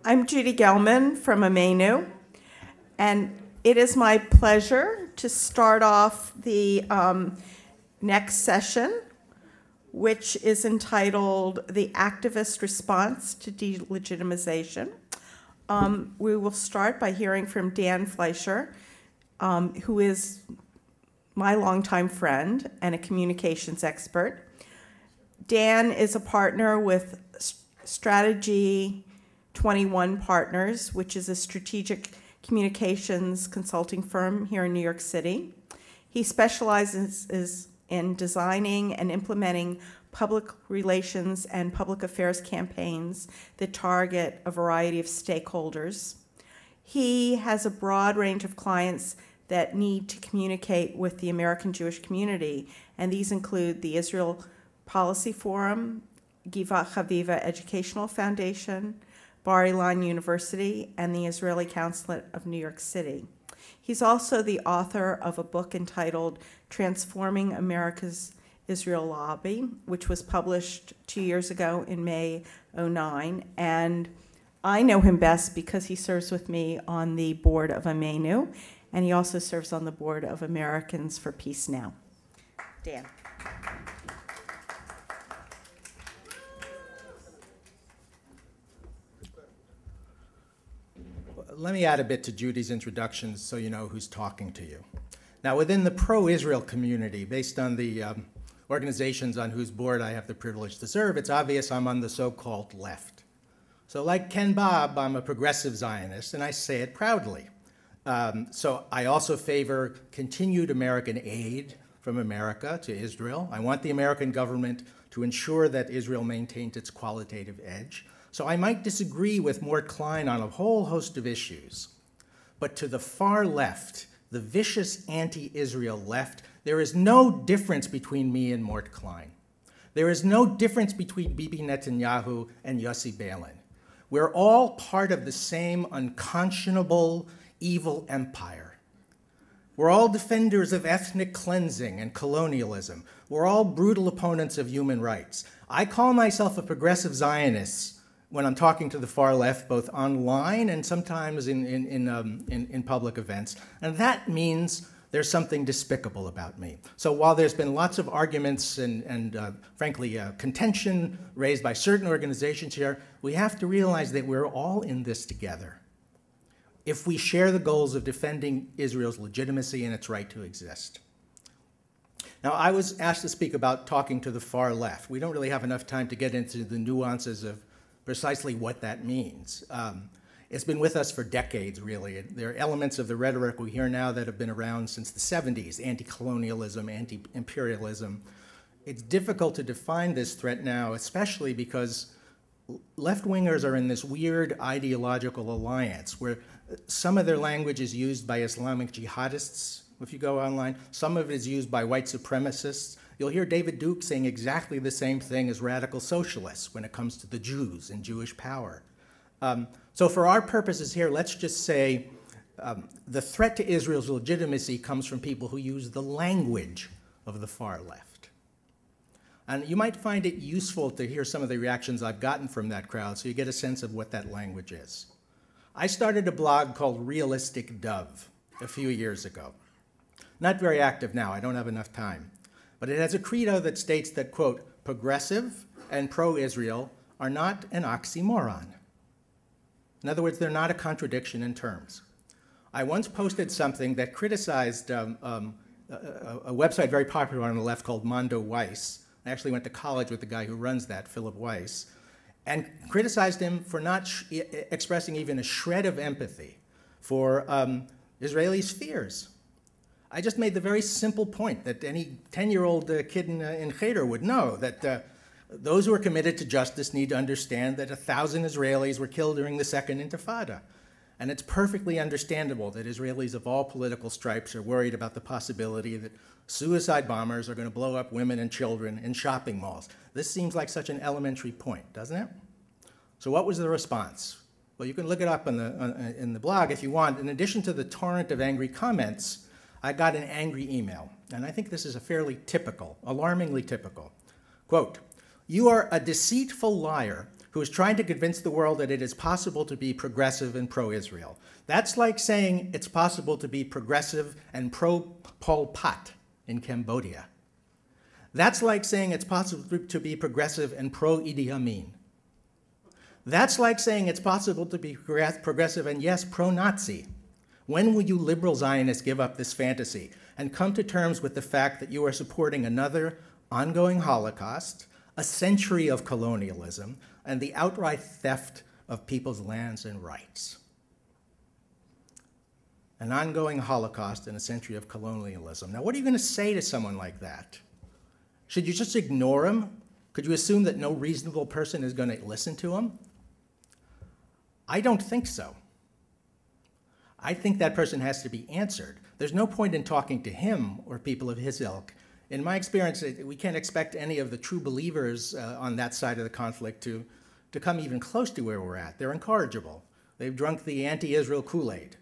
I'm Judy Gelman from Amenu, and it is my pleasure to start off the next session, which is entitled The Activist Response to Delegitimization. We will start by hearing from Dan Fleischer, who is my longtime friend and a communications expert. Dan is a partner with Strategy 21 Partners, which is a strategic communications consulting firm here in New York City. He specializes in designing and implementing public relations and public affairs campaigns that target a variety of stakeholders. He has a broad range of clients that need to communicate with the American Jewish community, and these include the Israel Policy Forum, Givat Haviva Educational Foundation, Bar Ilan University, and the Israeli Consulate of New York City. He's also the author of a book entitled Transforming America's Israel Lobby, which was published 2 years ago in May '09. And I know him best because he serves with me on the board of Amenu, and he also serves on the board of Americans for Peace Now. Dan. Let me add a bit to Judy's introduction so you know who's talking to you. Now, within the pro-Israel community, based on the organizations on whose board I have the privilege to serve, it's obvious I'm on the so-called left. So like Ken Bob, I'm a progressive Zionist, and I say it proudly. So I also favor continued American aid from America to Israel. I want the American government to ensure that Israel maintains its qualitative edge. So I might disagree with Mort Klein on a whole host of issues. But to the far left, the vicious anti-Israel left, there is no difference between me and Mort Klein. There is no difference between Bibi Netanyahu and Yossi Beilin. We're all part of the same unconscionable evil empire. We're all defenders of ethnic cleansing and colonialism. We're all brutal opponents of human rights. I call myself a progressive Zionist when I'm talking to the far left, both online and sometimes in public events. And that means there's something despicable about me. So while there's been lots of arguments and frankly, contention raised by certain organizations here, we have to realize that we're all in this together if we share the goals of defending Israel's legitimacy and its right to exist. Now, I was asked to speak about talking to the far left. We don't really have enough time to get into the nuances of precisely what that means. It's been with us for decades, really. There are elements of the rhetoric we hear now that have been around since the 70s, anti-colonialism, anti-imperialism. It's difficult to define this threat now, especially because left-wingers are in this weird ideological alliance where some of their language is used by Islamic jihadists, if you go online. Some of it is used by white supremacists. You'll hear David Duke saying exactly the same thing as radical socialists when it comes to the Jews and Jewish power. So for our purposes here, let's just say the threat to Israel's legitimacy comes from people who use the language of the far left. And you might find it useful to hear some of the reactions I've gotten from that crowd so you get a sense of what that language is. I started a blog called Realistic Dove a few years ago. Not very active now, I don't have enough time. But it has a credo that states that, quote, progressive and pro-Israel are not an oxymoron. In other words, they're not a contradiction in terms. I once posted something that criticized a website very popular on the left called Mondo Weiss. I actually went to college with the guy who runs that, Philip Weiss, and criticized him for not expressing even a shred of empathy for Israelis' fears. I just made the very simple point that any 10-year-old kid in Cheder would know that those who are committed to justice need to understand that 1,000 Israelis were killed during the Second Intifada. And it's perfectly understandable that Israelis of all political stripes are worried about the possibility that suicide bombers are going to blow up women and children in shopping malls. This seems like such an elementary point, doesn't it? So what was the response? Well, you can look it up in the blog if you want. In addition to the torrent of angry comments, I got an angry email, and I think this is a fairly typical, alarmingly typical. Quote, "You are a deceitful liar who who is trying to convince the world that it is possible to be progressive and pro-Israel. That's like saying it's possible to be progressive and pro-Pol Pot in Cambodia. That's like saying it's possible to be progressive and pro-Idi Amin. That's like saying it's possible to be progressive and, yes, pro-Nazi. When will you liberal Zionists give up this fantasy and come to terms with the fact that you are supporting another ongoing Holocaust, a century of colonialism, and the outright theft of people's lands and rights? An ongoing Holocaust and a century of colonialism. Now, what are you going to say to someone like that? Should you just ignore him? Could you assume that no reasonable person is going to listen to him? I don't think so. I think that person has to be answered. There's no point in talking to him or people of his ilk. In my experience, we can't expect any of the true believers on that side of the conflict to come even close to where we're at. They're incorrigible. They've drunk the anti-Israel Kool-Aid.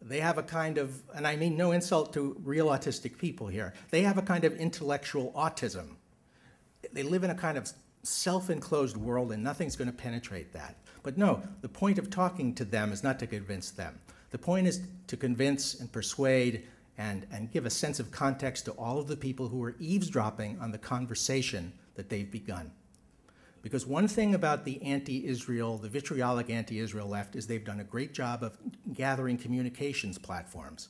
They have a kind of, and I mean no insult to real autistic people here, they have a kind of intellectual autism. They live in a kind of self-enclosed world and nothing's going to penetrate that. But no, the point of talking to them is not to convince them. The point is to convince and persuade and give a sense of context to all of the people who are eavesdropping on the conversation that they've begun. Because one thing about the anti-Israel, the vitriolic anti-Israel left, is they've done a great job of gathering communications platforms.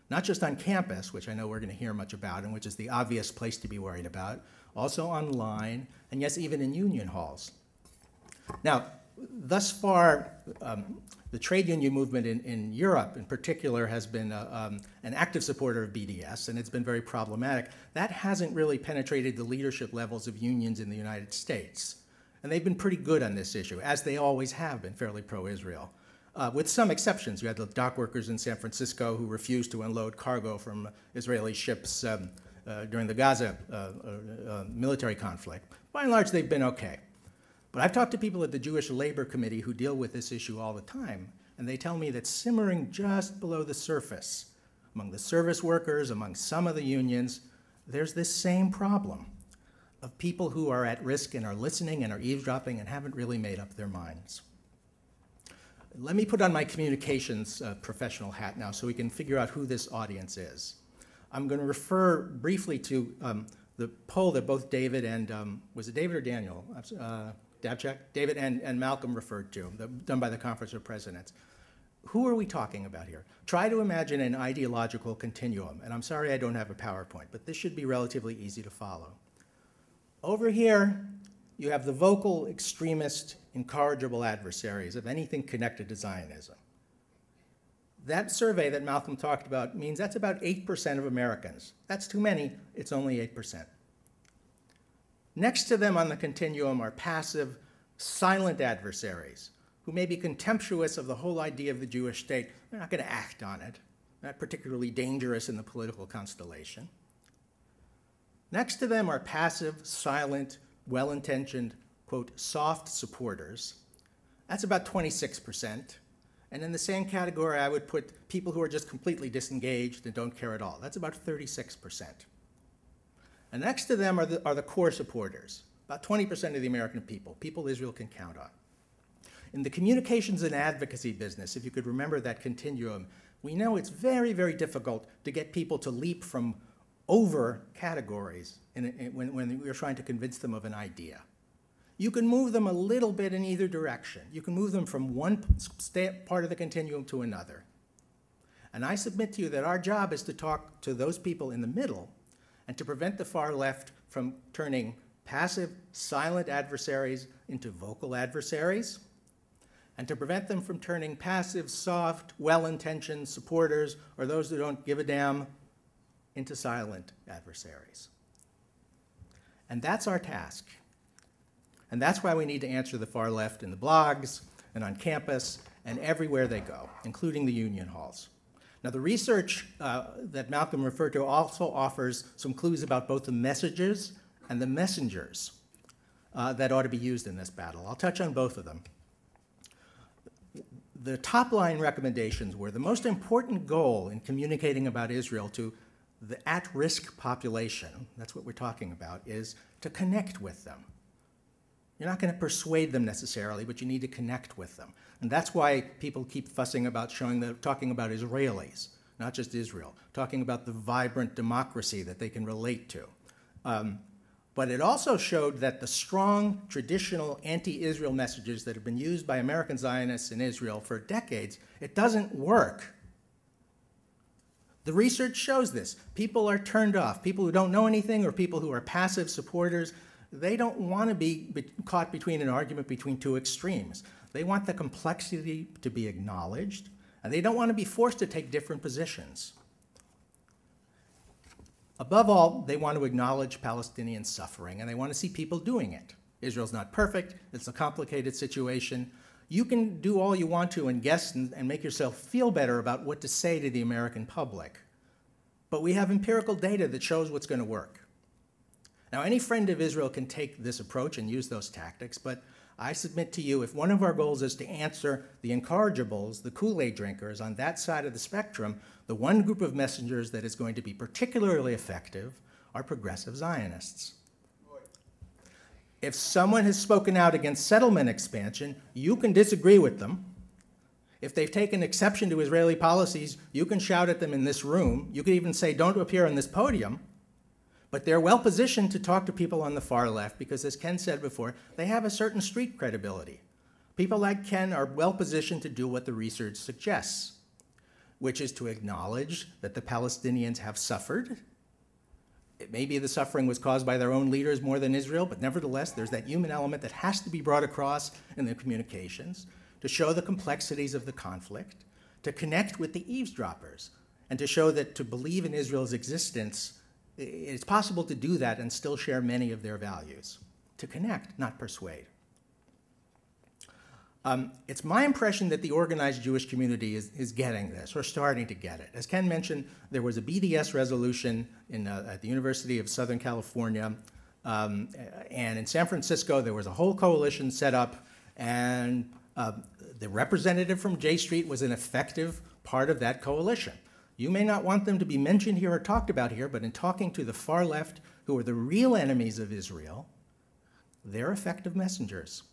Not just on campus, which I know we're going to hear much about, and which is the obvious place to be worried about, also online, and yes, even in union halls. Now, thus far, the trade union movement in Europe in particular has been an active supporter of BDS, and it's been very problematic. That hasn't really penetrated the leadership levels of unions in the United States. And they've been pretty good on this issue, as they always have been, fairly pro-Israel. With some exceptions. You had the dock workers in San Francisco who refused to unload cargo from Israeli ships during the Gaza military conflict. By and large, they've been okay. But I've talked to people at the Jewish Labor Committee who deal with this issue all the time, and they tell me that simmering just below the surface, among the service workers, among some of the unions, there's this same problem of people who are at risk and are listening and are eavesdropping and haven't really made up their minds. Let me put on my communications professional hat now so we can figure out who this audience is. I'm going to refer briefly to the poll that both David and, was it David or Daniel? Dabchak? David and Malcolm referred to, done by the Conference of Presidents. Who are we talking about here? Try to imagine an ideological continuum. And I'm sorry I don't have a PowerPoint, but this should be relatively easy to follow. Over here, you have the vocal, extremist, incorrigible adversaries of anything connected to Zionism. That survey that Malcolm talked about means that's about 8% of Americans. That's too many, it's only 8%. Next to them on the continuum are passive, silent adversaries who may be contemptuous of the whole idea of the Jewish state. They're not going to act on it. Not particularly dangerous in the political constellation. Next to them are passive, silent, well-intentioned, quote, soft supporters. That's about 26%. And in the same category, I would put people who are just completely disengaged and don't care at all. That's about 36%. And next to them are the core supporters, about 20% of the American people Israel can count on. In the communications and advocacy business, if you could remember that continuum, we know it's very, very difficult to get people to leap from over categories when you're trying to convince them of an idea. You can move them a little bit in either direction. You can move them from one part of the continuum to another. And I submit to you that our job is to talk to those people in the middle and to prevent the far left from turning passive, silent adversaries into vocal adversaries, and to prevent them from turning passive, soft, well-intentioned supporters or those who don't give a damn into silent adversaries. And that's our task. And that's why we need to answer the far left in the blogs and on campus and everywhere they go, including the union halls. Now, the research that Malcolm referred to also offers some clues about both the messages and the messengers that ought to be used in this battle. I'll touch on both of them. The top line recommendations were the most important goal in communicating about Israel to the at-risk population, that's what we're talking about, is to connect with them. You're not going to persuade them necessarily, but you need to connect with them. And that's why people keep fussing about talking about Israelis, not just Israel, talking about the vibrant democracy that they can relate to. But it also showed that the strong, traditional anti-Israel messages that have been used by American Zionists in Israel for decades, it doesn't work. The research shows this. People are turned off. People who don't know anything or people who are passive supporters, they don't want to be caught between an argument between two extremes. They want the complexity to be acknowledged, and they don't want to be forced to take different positions. Above all, they want to acknowledge Palestinian suffering, and they want to see people doing it. Israel's not perfect. It's a complicated situation. You can do all you want to and guess and make yourself feel better about what to say to the American public. But we have empirical data that shows what's going to work. Now, any friend of Israel can take this approach and use those tactics, but I submit to you, if one of our goals is to answer the incorrigibles, the Kool-Aid drinkers on that side of the spectrum, the one group of messengers that is going to be particularly effective are progressive Zionists. If someone has spoken out against settlement expansion, you can disagree with them. If they've taken exception to Israeli policies, you can shout at them in this room. You could even say, don't appear on this podium. But they're well positioned to talk to people on the far left because, as Ken said before, they have a certain street credibility. People like Ken are well positioned to do what the research suggests, which is to acknowledge that the Palestinians have suffered. Maybe the suffering was caused by their own leaders more than Israel, but nevertheless, there's that human element that has to be brought across in the communications to show the complexities of the conflict, to connect with the eavesdroppers, and to show that to believe in Israel's existence, it's possible to do that and still share many of their values. To connect, not persuade. It's my impression that the organized Jewish community is getting this, or starting to get it. As Ken mentioned, there was a BDS resolution at the University of Southern California, and in San Francisco there was a whole coalition set up, and the representative from J Street was an effective part of that coalition. You may not want them to be mentioned here or talked about here, but in talking to the far left, who are the real enemies of Israel, they're effective messengers.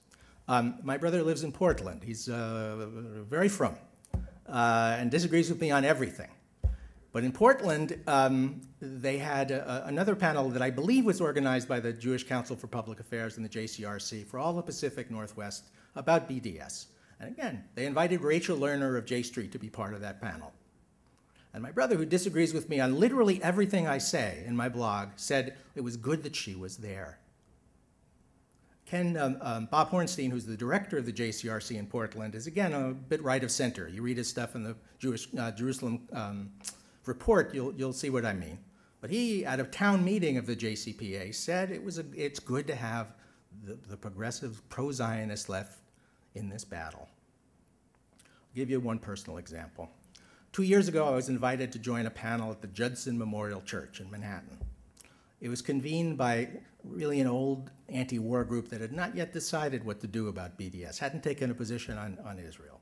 My brother lives in Portland. He's very frum and disagrees with me on everything. But in Portland, they had another panel that I believe was organized by the Jewish Council for Public Affairs and the JCRC for all the Pacific Northwest about BDS. And again, they invited Rachel Lerner of J Street to be part of that panel. And my brother, who disagrees with me on literally everything I say in my blog, said it was good that she was there. Bob Hornstein, who's the director of the JCRC in Portland, is again a bit right of center. You read his stuff in the Jerusalem report, you'll see what I mean. But he, at a town meeting of the JCPA, said it's good to have the progressive pro-Zionist left in this battle. I'll give you one personal example. 2 years ago, I was invited to join a panel at the Judson Memorial Church in Manhattan. It was convened by really an old anti-war group that had not yet decided what to do about BDS, hadn't taken a position on Israel.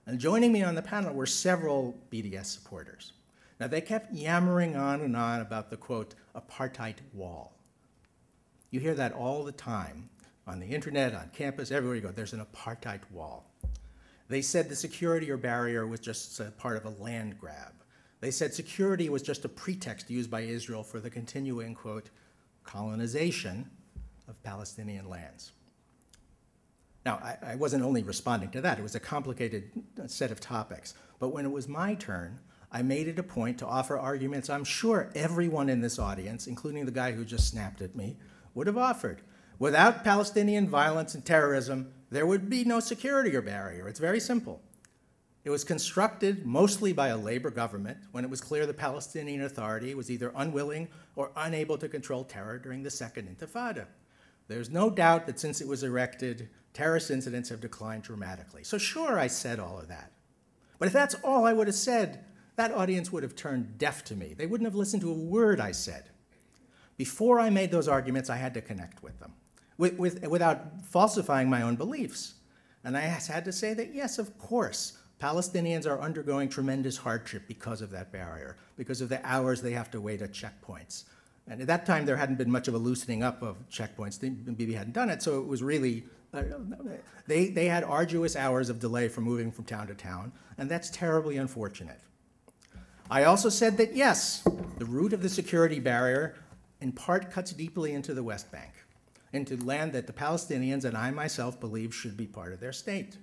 And joining me on the panel were several BDS supporters. Now, they kept yammering on and on about the, quote, apartheid wall. You hear that all the time on the internet, on campus, everywhere you go, there's an apartheid wall. They said the security or barrier was just part of a land grab. They said security was just a pretext used by Israel for the continuing, quote, colonization of Palestinian lands. Now, I wasn't only responding to that. It was a complicated set of topics. But when it was my turn, I made it a point to offer arguments I'm sure everyone in this audience, including the guy who just snapped at me, would have offered. Without Palestinian violence and terrorism, there would be no security or barrier. It's very simple. It was constructed mostly by a labor government when it was clear the Palestinian Authority was either unwilling or unable to control terror during the Second Intifada. There's no doubt that since it was erected, terrorist incidents have declined dramatically. So sure, I said all of that. But if that's all I would have said, that audience would have turned deaf to me. They wouldn't have listened to a word I said. Before I made those arguments, I had to connect with them without falsifying my own beliefs. And I had to say that, yes, of course, Palestinians are undergoing tremendous hardship because of that barrier, because of the hours they have to wait at checkpoints. And at that time, there hadn't been much of a loosening up of checkpoints. Bibi hadn't done it, so it was really, they had arduous hours of delay from moving from town to town, and that's terribly unfortunate. I also said that, yes, the root of the security barrier in part cuts deeply into the West Bank, into land that the Palestinians and I myself believe should be part of their state.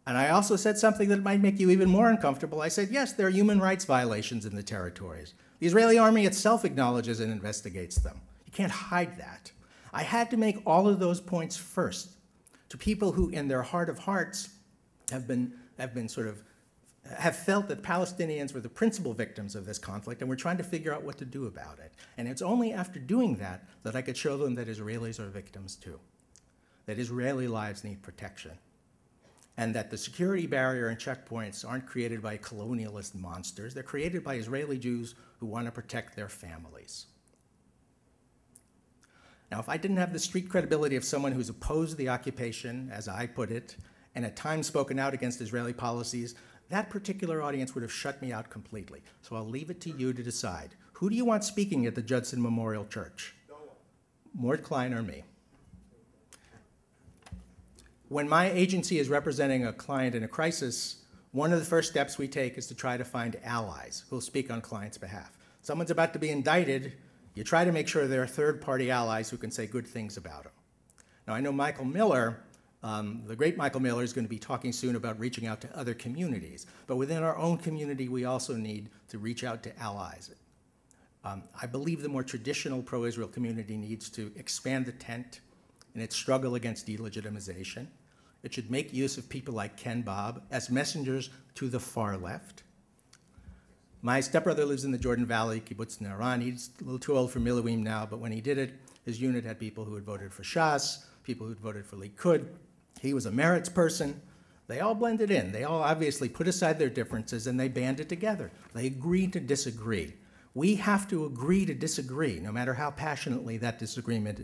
And I also said something that might make you even more uncomfortable. I said, yes, there are human rights violations in the territories. The Israeli army itself acknowledges and investigates them. You can't hide that. I had to make all of those points first to people who, in their heart of hearts, have felt that Palestinians were the principal victims of this conflict, and we're trying to figure out what to do about it. And it's only after doing that that I could show them that Israelis are victims too, that Israeli lives need protection, and that the security barrier and checkpoints aren't created by colonialist monsters. They're created by Israeli Jews who want to protect their families. Now, if I didn't have the street credibility of someone who's opposed the occupation, as I put it, and at times spoken out against Israeli policies, that particular audience would have shut me out completely. So I'll leave it to you to decide. Who do you want speaking at the Judson Memorial Church? No one. Mort Klein or me? When my agency is representing a client in a crisis, one of the first steps we take is to try to find allies who will speak on client's behalf. Someone's about to be indicted, you try to make sure there are third-party allies who can say good things about him. Now, I know Michael Miller, the great Michael Miller, is going to be talking soon about reaching out to other communities. But within our own community, we also need to reach out to allies. I believe the more traditional pro-Israel community needs to expand the tent in its struggle against delegitimization. It should make use of people like Ken Bob as messengers to the far left. My stepbrother lives in the Jordan Valley, Kibbutz Nahran. He's a little too old for Miluim now, but when he did it, his unit had people who had voted for Shas, people who had voted for Likud. He was a Meretz person. They all blended in. They all obviously put aside their differences and they banded together. They agreed to disagree. We have to agree to disagree, no matter how passionately that disagreement,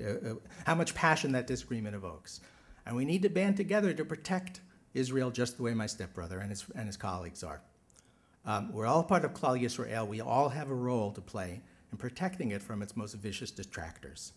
how much passion that disagreement evokes. And we need to band together to protect Israel just the way my stepbrother and his colleagues are. We're all part of Klal Yisrael. We all have a role to play in protecting it from its most vicious detractors.